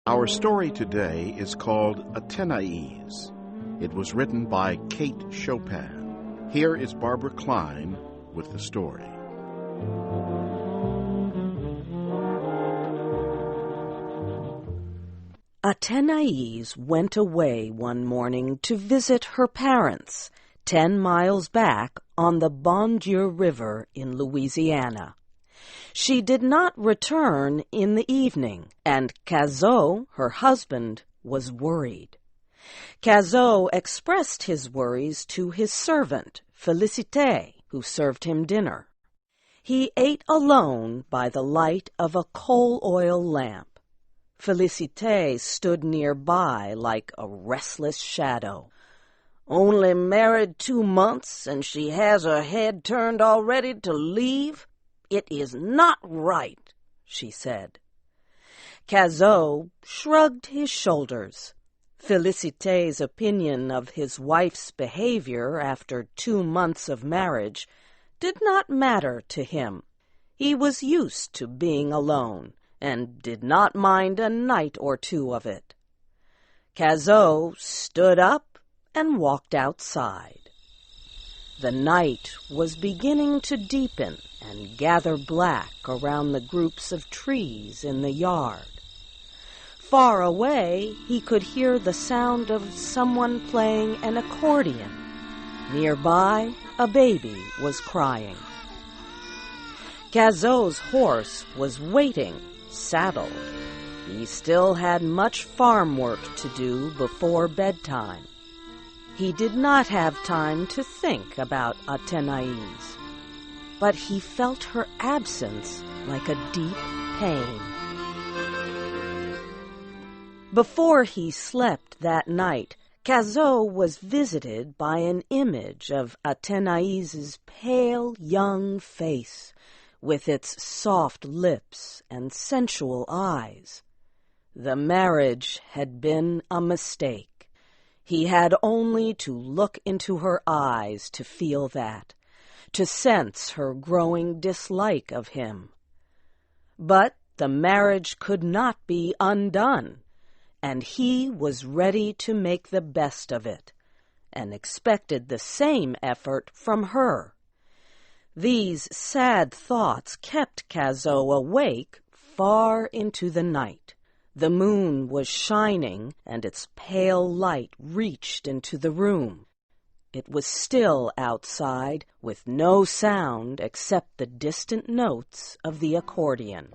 Our story today is called Athenaise. It was written by Kate Chopin. Here is Barbara Klein with the story. Athenaise went away one morning to visit her parents, 10 miles back on the Bon Dieu River in Louisiana. She did not return in the evening, and Cazot, her husband, was worried. Cazot expressed his worries to his servant, Félicité, who served him dinner. He ate alone by the light of a coal-oil lamp. Félicité stood nearby like a restless shadow. "Only married 2 months, and she has her head turned already to leave? It is not right," she said. Cazot shrugged his shoulders. Félicité's opinion of his wife's behavior after 2 months of marriage did not matter to him. He was used to being alone, and did not mind a night or 2 of it. Cazot stood up and walked outside. The night was beginning to deepen and gather black around the groups of trees in the yard. Far away, he could hear the sound of someone playing an accordion. Nearby, a baby was crying. Cazot's horse was waiting, saddled. He still had much farm work to do before bedtime. He did not have time to think about Athenaise, but he felt her absence like a deep pain. Before he slept that night, Cazot was visited by an image of Athénaise's pale young face, with its soft lips and sensual eyes. The marriage had been a mistake. He had only to look into her eyes to feel that, to sense her growing dislike of him. But the marriage could not be undone, and he was ready to make the best of it, and expected the same effort from her. These sad thoughts kept Cazot awake far into the night. The moon was shining, and its pale light reached into the room. It was still outside, with no sound except the distant notes of the accordion.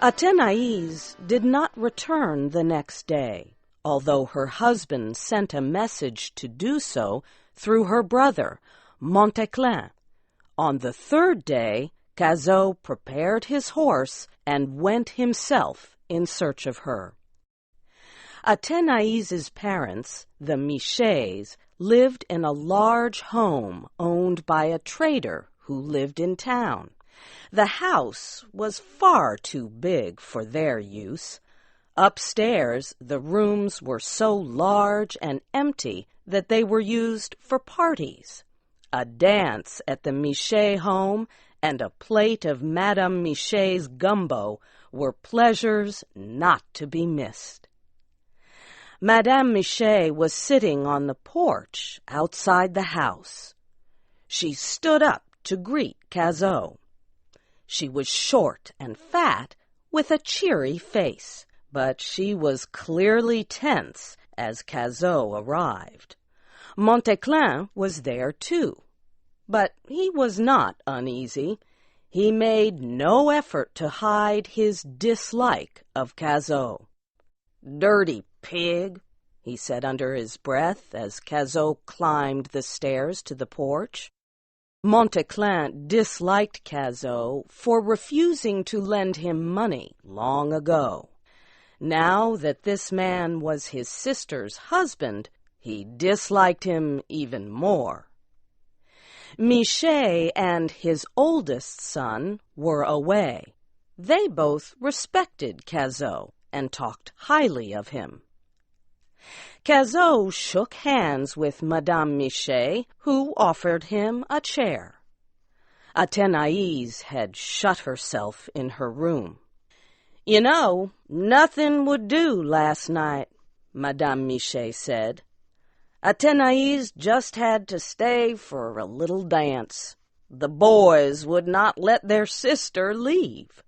Athenaise did not return the next day, although her husband sent a message to do so through her brother, Monteclin. On the 3rd day, Cazot prepared his horse and went himself in search of her. Athénaise's parents, the Michets, lived in a large home owned by a trader who lived in town. The house was far too big for their use. Upstairs, the rooms were so large and empty that they were used for parties. A dance at the Michet home and a plate of Madame Michet's gumbo were pleasures not to be missed. Madame Michet was sitting on the porch outside the house. She stood up to greet Cazot. She was short and fat, with a cheery face, but she was clearly tense as Cazot arrived. Monteclin was there too, but he was not uneasy. He made no effort to hide his dislike of Cazot. "Dirty pig," he said under his breath as Cazot climbed the stairs to the porch. Monteclin disliked Cazot for refusing to lend him money long ago. Now that this man was his sister's husband, he disliked him even more. Michet and his oldest son were away. They both respected Cazot and talked highly of him. Cazot shook hands with Madame Michel, who offered him a chair. Athenaise had shut herself in her room. "You know, nothing would do last night," Madame Michel said. "Athenaise just had to stay for a little dance. The boys would not let their sister leave."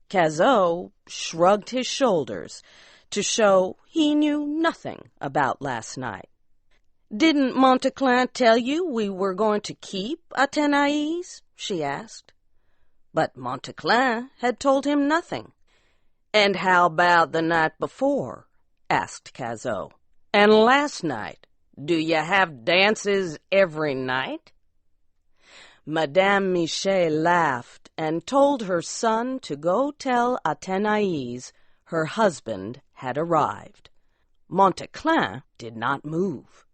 Cazot shrugged his shoulders to show he knew nothing about last night. "Didn't Monteclin tell you we were going to keep Athenaise?" she asked. But Monteclin had told him nothing. "And how about the night before?" asked Cazot. "And last night? Do you have dances every night?" Madame Michel laughed and told her son to go tell Athenaise her husband had arrived. Monteclin did not move.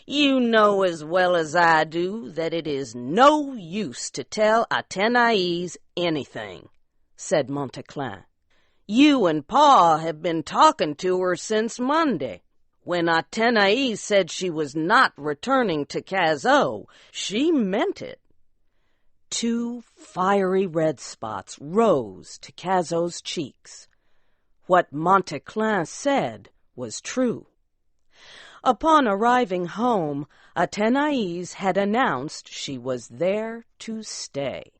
"You know as well as I do that it is no use to tell Athenaise anything," said Monteclin. "You and Pa have been talking to her since Monday. When Athenaise said she was not returning to Cazot, she meant it." 2 fiery red spots rose to Cazot's cheeks. What Monteclin said was true. Upon arriving home, Athenaise had announced she was there to stay.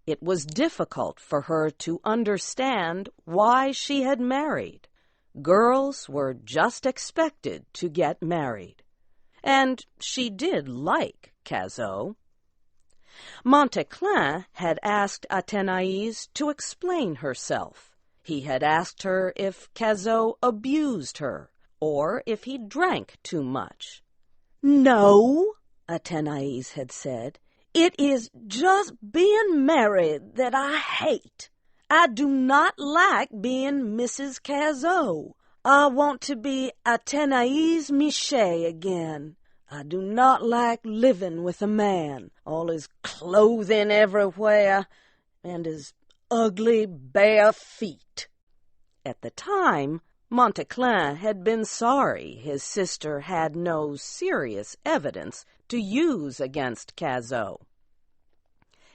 It was difficult for her to understand why she had married. Girls were just expected to get married. And she did like Cazot. Monteclin had asked Athenaise to explain herself. He had asked her if Cazot abused her, or if he drank too much. "No," Athenaise had said, "it is just being married that I hate. I do not like being Mrs. Cazot. I want to be Athenaise Michel again. I do not like living with a man, all his clothing everywhere, and his ugly bare feet." At the time, Monteclin had been sorry his sister had no serious evidence to use against Cazot.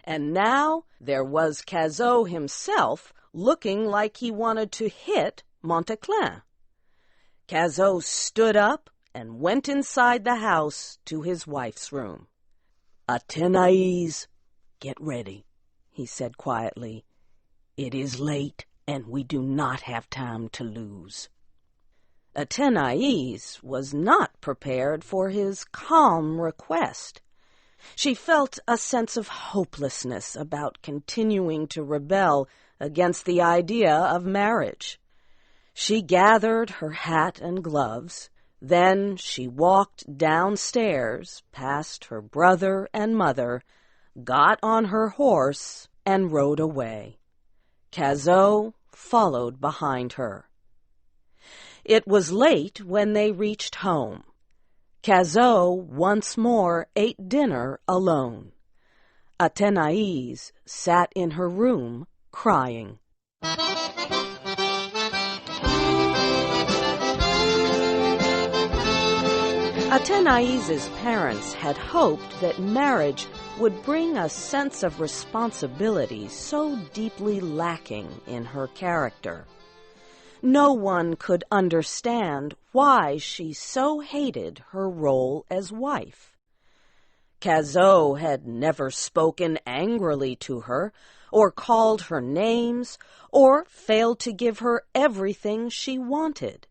And now there was Cazot himself looking like he wanted to hit Monteclin. Cazot stood up and went inside the house to his wife's room. "Athenaise, get ready," he said quietly. "It is late, and we do not have time to lose." Athenaise was not prepared for his calm request. She felt a sense of hopelessness about continuing to rebel against the idea of marriage. She gathered her hat and gloves. Then she walked downstairs past her brother and mother, got on her horse, and rode away. Cazot followed behind her. It was late when they reached home. Cazot once more ate dinner alone. Athenaise sat in her room crying. Athenaise's parents had hoped that marriage would bring a sense of responsibility so deeply lacking in her character. No one could understand why she so hated her role as wife. Cazot had never spoken angrily to her, or called her names, or failed to give her everything she wanted.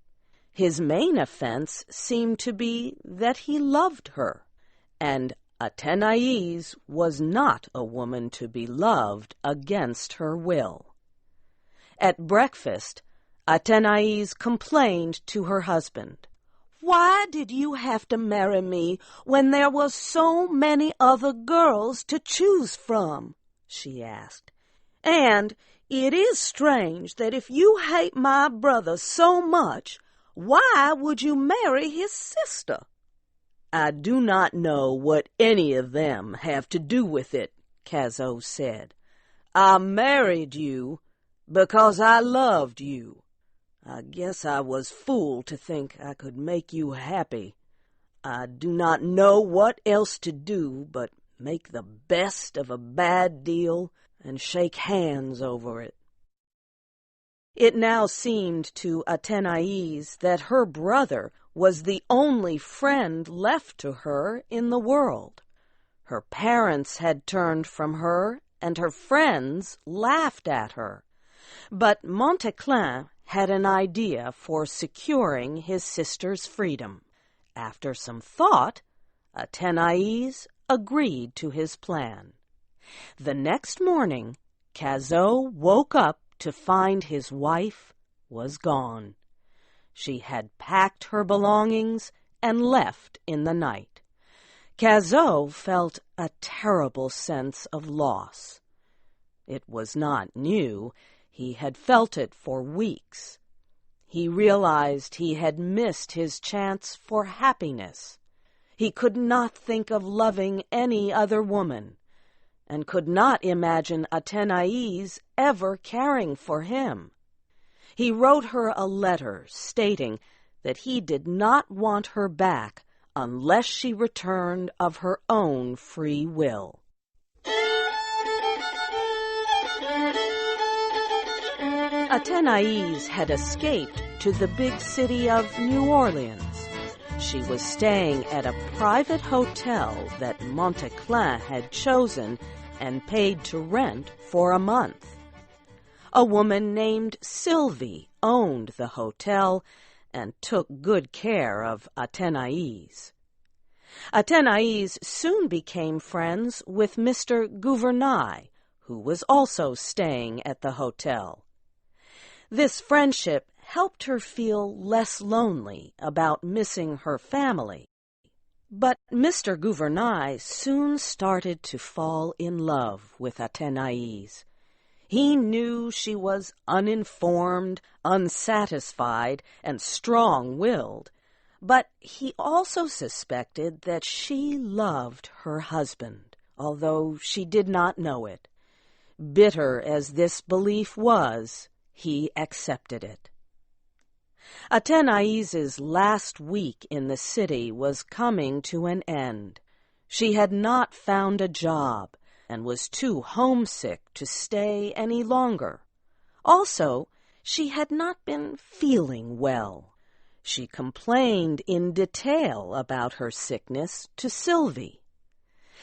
His main offense seemed to be that he loved her, and Athenaise was not a woman to be loved against her will. At breakfast, Athenaise complained to her husband. "Why did you have to marry me when there were so many other girls to choose from?" she asked. "And it is strange that if you hate my brother so much, why would you marry his sister?" "I do not know what any of them have to do with it," Cazot said. "I married you because I loved you. I guess I was fool to think I could make you happy. I do not know what else to do but make the best of a bad deal and shake hands over it." It now seemed to Athenaise that her brother was the only friend left to her in the world. Her parents had turned from her, and her friends laughed at her. But Montéclin had an idea for securing his sister's freedom. After some thought, Athenaise agreed to his plan. The next morning, Cazot woke up to find his wife was gone. She had packed her belongings and left in the night. Cazot felt a terrible sense of loss. It was not new. He had felt it for weeks. He realized he had missed his chance for happiness. He could not think of loving any other woman, and could not imagine Athenaise ever caring for him. He wrote her a letter stating that he did not want her back unless she returned of her own free will. Athenaise had escaped to the big city of New Orleans. She was staying at a private hotel that Montéclin had chosen and paid to rent for a month. A woman named Sylvie owned the hotel and took good care of Athenaise. Athenaise soon became friends with Mr. Gouvernail, who was also staying at the hotel. This friendship helped her feel less lonely about missing her family. But Mr. Gouvernail soon started to fall in love with Athenaise. He knew she was uninformed, unsatisfied, and strong-willed, but he also suspected that she loved her husband, although she did not know it. Bitter as this belief was, he accepted it. Athenaise's last week in the city was coming to an end. She had not found a job and was too homesick to stay any longer. Also, she had not been feeling well. She complained in detail about her sickness to Sylvie.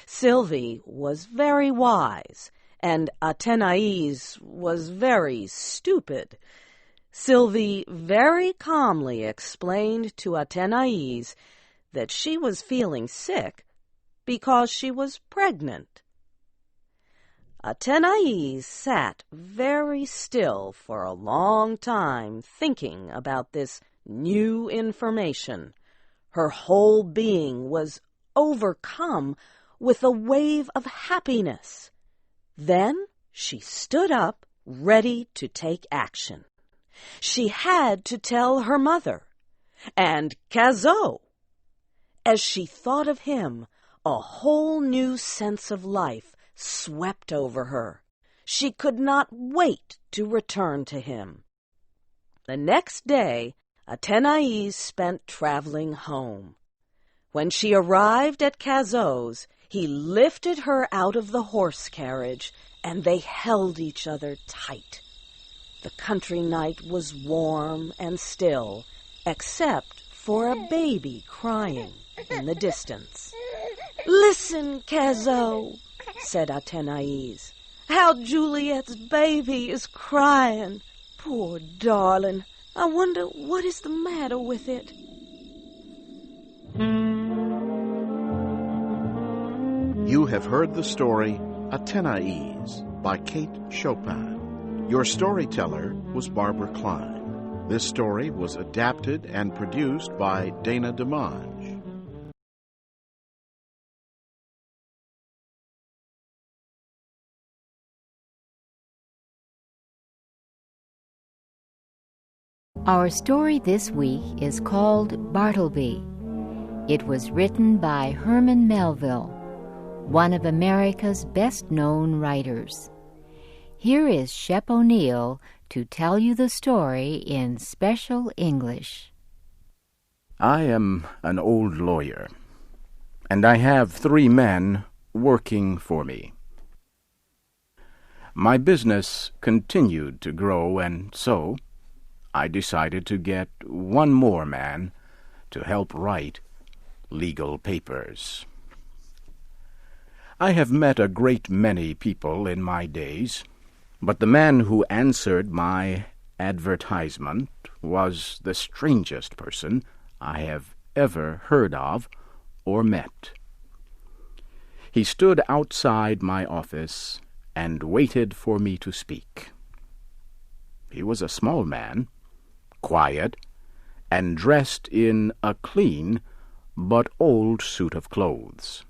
Sylvie was very wise, and Athenaise was very stupid. Sylvie very calmly explained to Athenaise that she was feeling sick because she was pregnant. Athenaise sat very still for a long time thinking about this new information. Her whole being was overcome with a wave of happiness. Then she stood up, ready to take action. She had to tell her mother, and Cazot. As she thought of him, a whole new sense of life swept over her. She could not wait to return to him. The next day, Athenaise spent traveling home. When she arrived at Cazot's, he lifted her out of the horse carriage, and they held each other tight. The country night was warm and still, except for a baby crying in the distance. "Listen, Cazot," said Athenaise. "How Juliet's baby is crying. Poor darling. I wonder what is the matter with it." You have heard the story Athenaise by Kate Chopin. Your storyteller was Barbara Klein. This story was adapted and produced by Dana DeMange. Our story this week is called Bartleby. It was written by Herman Melville, one of America's best-known writers. Here is Shep O'Neill to tell you the story in special English. I am an old lawyer, and I have 3 men working for me. My business continued to grow, and so I decided to get 1 more man to help write legal papers. I have met a great many people in my days, but the man who answered my advertisement was the strangest person I have ever heard of or met. He stood outside my office and waited for me to speak. He was a small man, quiet, and dressed in a clean but old suit of clothes.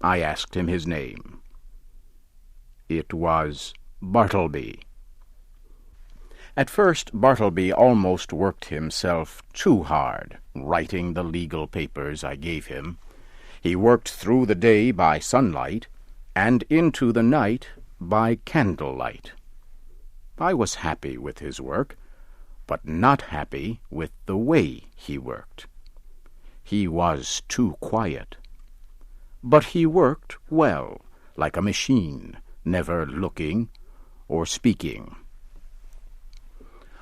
I asked him his name. It was Bartleby. At first, Bartleby almost worked himself too hard, writing the legal papers I gave him. He worked through the day by sunlight, and into the night by candlelight. I was happy with his work, but not happy with the way he worked. He was too quiet. But he worked well, like a machine, never looking or speaking.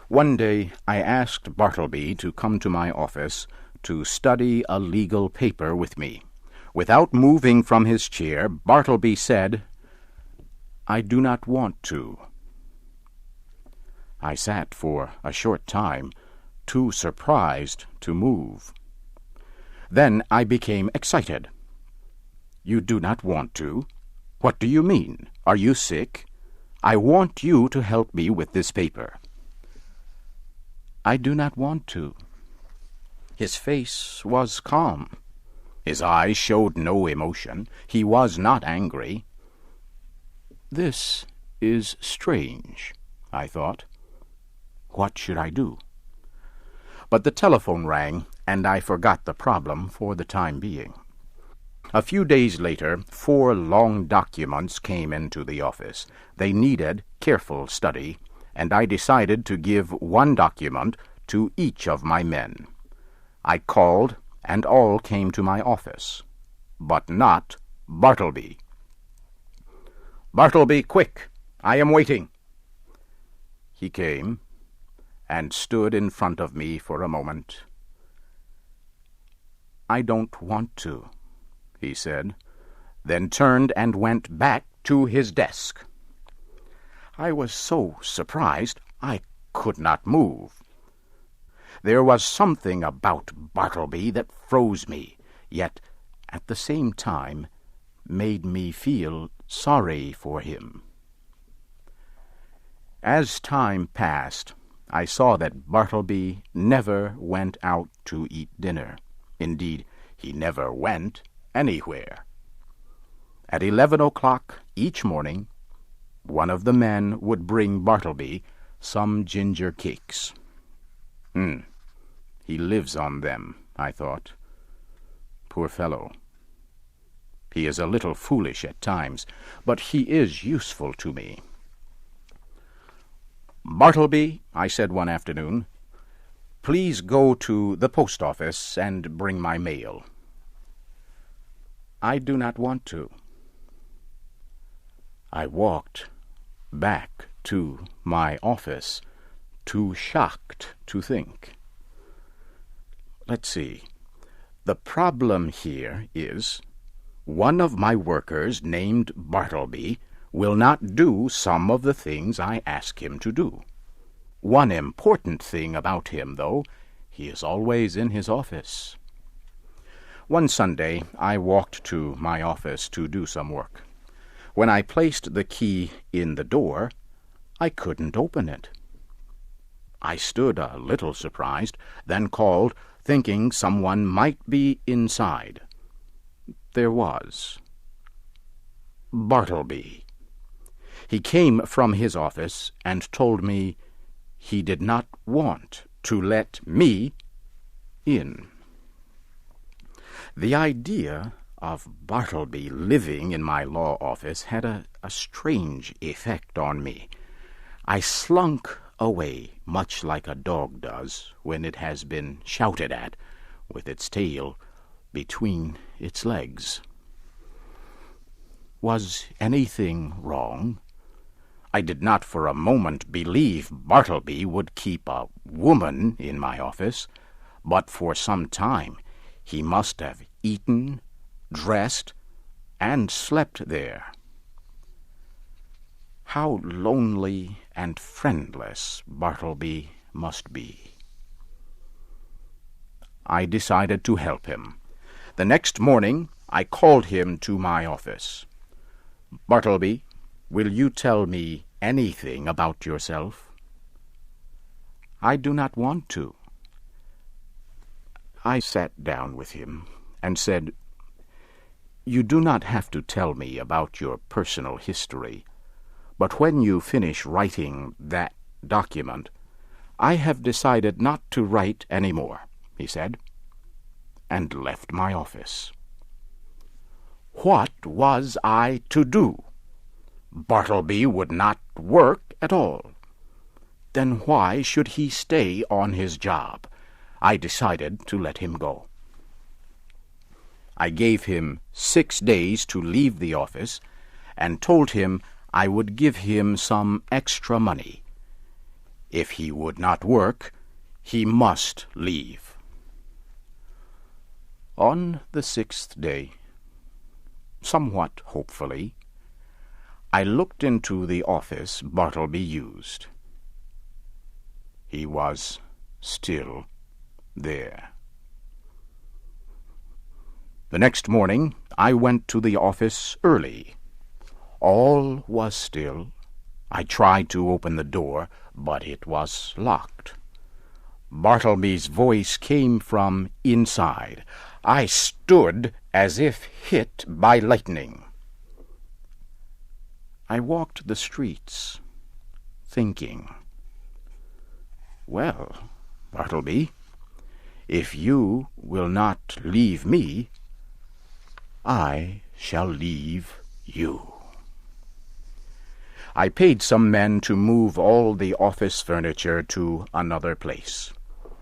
One day I asked Bartleby to come to my office to study a legal paper with me. Without moving from his chair, Bartleby said, "I do not want to." I sat for a short time, too surprised to move. Then I became excited. "You do not want to? What do you mean? Are you sick? I want you to help me with this paper." "I do not want to." His face was calm. His eyes showed no emotion. He was not angry. This is strange, I thought. What should I do? But the telephone rang, and I forgot the problem for the time being. A few days later, 4 long documents came into the office. They needed careful study, and I decided to give 1 document to each of my men. I called, and all came to my office, but not Bartleby. "Bartleby, quick! I am waiting." He came and stood in front of me for a moment. "I don't want to," he said, then turned and went back to his desk. I was so surprised I could not move. There was something about Bartleby that froze me, yet at the same time made me feel sorry for him. As time passed, I saw that Bartleby never went out to eat dinner. Indeed, he never went anywhere. At 11 o'clock each morning, one of the men would bring Bartleby some ginger cakes. He lives on them, I thought. Poor fellow. He is a little foolish at times, but he is useful to me. "Bartleby," I said one afternoon, "please go to the post office and bring my mail." "I do not want to." I walked back to my office, too shocked to think. Let's see. The problem here is one of my workers, named Bartleby, will not do some of the things I ask him to do. One important thing about him, though, he is always in his office. One Sunday I walked to my office to do some work. When I placed the key in the door, I couldn't open it. I stood a little surprised, then called, thinking someone might be inside. There was. Bartleby. He came from his office and told me he did not want to let me in. The idea of Bartleby living in my law office had a strange effect on me. I slunk away, much like a dog does when it has been shouted at, with its tail between its legs. Was anything wrong? I did not for a moment believe Bartleby would keep a woman in my office, but for some time he must have eaten, dressed, and slept there. How lonely and friendless Bartleby must be. I decided to help him. The next morning I called him to my office. "Bartleby, will you tell me anything about yourself?" "I do not want to." I sat down with him and said, "You do not have to tell me about your personal history, but when you finish writing that document, I have decided not to write any more," he said, and left my office. What was I to do? Bartleby would not work at all. Then why should he stay on his job? I decided to let him go. I gave him 6 days to leave the office and told him I would give him some extra money. If he would not work, he must leave. On the 6th day, somewhat hopefully, I looked into the office Bartleby used. He was still there. The next morning I went to the office early. All was still. I tried to open the door, but it was locked. Bartleby's voice came from inside. I stood as if hit by lightning. I walked the streets, thinking, "Well, Bartleby, if you will not leave me, I shall leave you." I paid some men to move all the office furniture to another place.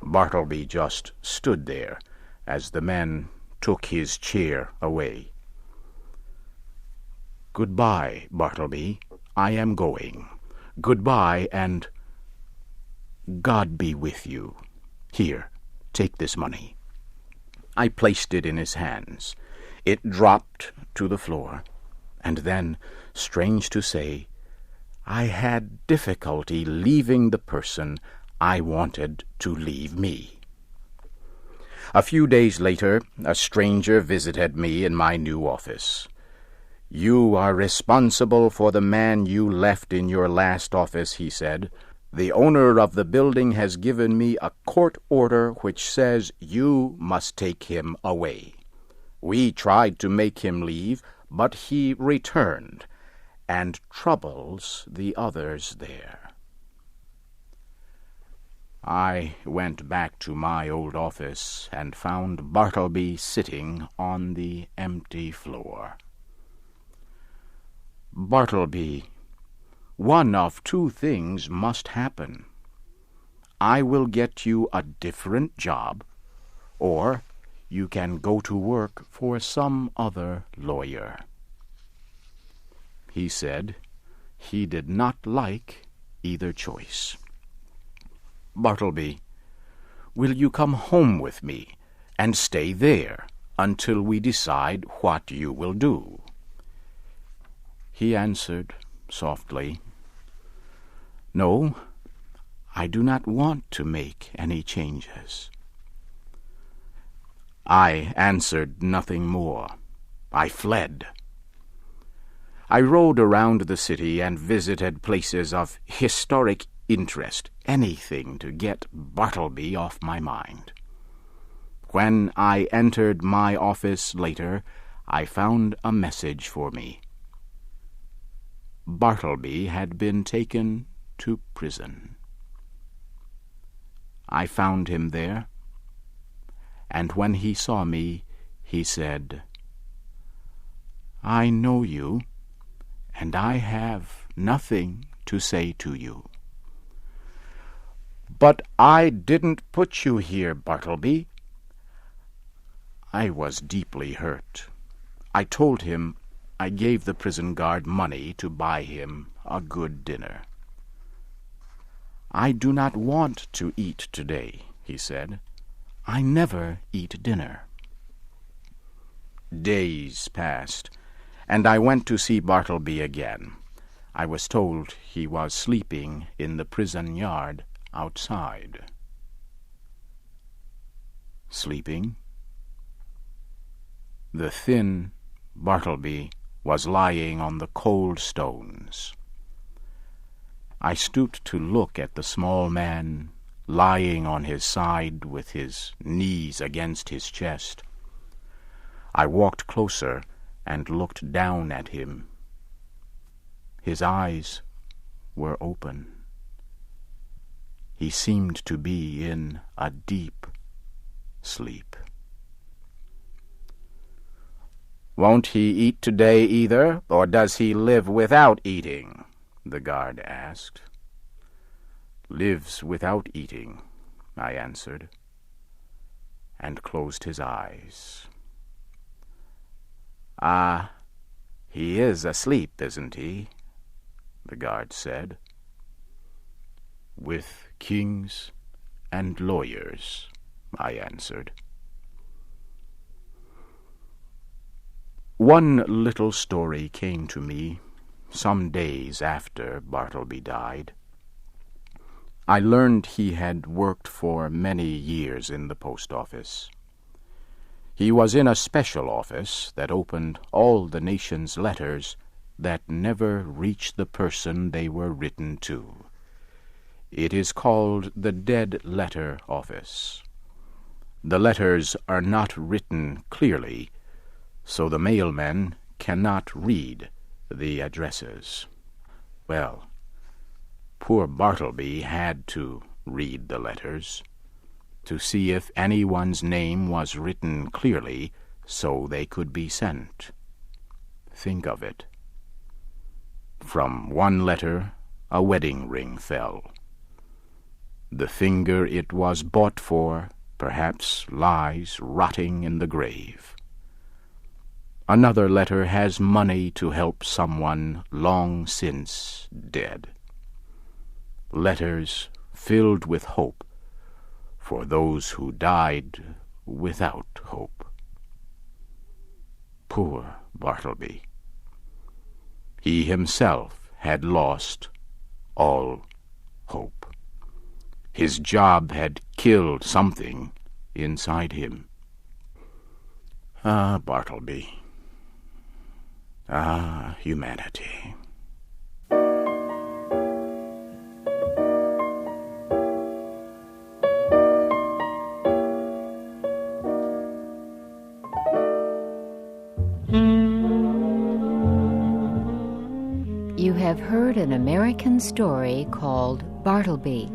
Bartleby just stood there as the men took his chair away. "Goodbye, Bartleby. I am going. Goodbye, and God be with you. Here, take this money." I placed it in his hands. It dropped to the floor, and then, strange to say, I had difficulty leaving the person I wanted to leave me. A few days later, a stranger visited me in my new office. "You are responsible for the man you left in your last office," he said. "The owner of the building has given me a court order which says you must take him away. We tried to make him leave, but he returned and troubles the others there." I went back to my old office and found Bartleby sitting on the empty floor. "Bartleby, one of two things must happen. I will get you a different job, or you can go to work for some other lawyer." He said he did not like either choice. "Bartleby, will you come home with me and stay there until we decide what you will do?" He answered softly, "No, I do not want to make any changes." I answered nothing more. I fled. I rode around the city and visited places of historic interest, anything to get Bartleby off my mind. When I entered my office later, I found a message for me. Bartleby had been taken to prison. I found him there, and when he saw me, he said, "I know you, and I have nothing to say to you. "But I didn't put you here, Bartleby." I was deeply hurt. I told him I gave the prison guard money to buy him a good dinner. "I do not want to eat today," he said. "I never eat dinner." Days passed, and I went to see Bartleby again. I was told he was sleeping in the prison yard outside. Sleeping? The thin Bartleby was lying on the cold stones. I stooped to look at the small man lying on his side with his knees against his chest. I walked closer and looked down at him. His eyes were open. He seemed to be in a deep sleep. "Won't he eat today either, or does he live without eating?" the guard asked. "Lives without eating," I answered, and closed his eyes. "Ah, he is asleep, isn't he?" the guard said. "With kings and lawyers," I answered. One little story came to me some days after Bartleby died. I learned he had worked for many years in the post office. He was in a special office that opened all the nation's letters that never reached the person they were written to. It is called the Dead Letter Office. The letters are not written clearly, so the mailmen cannot read the addresses. Well, poor Bartleby had to read the letters to see if anyone's name was written clearly so they could be sent. Think of it. From one letter a wedding ring fell. The finger it was bought for perhaps lies rotting in the grave. Another letter has money to help someone long since dead. Letters filled with hope for those who died without hope. Poor Bartleby. He himself had lost all hope. His job had killed something inside him. Ah, Bartleby. Ah, humanity. You have heard an American story called Bartleby.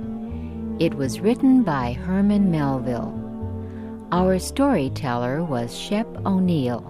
It was written by Herman Melville. Our storyteller was Shep O'Neill.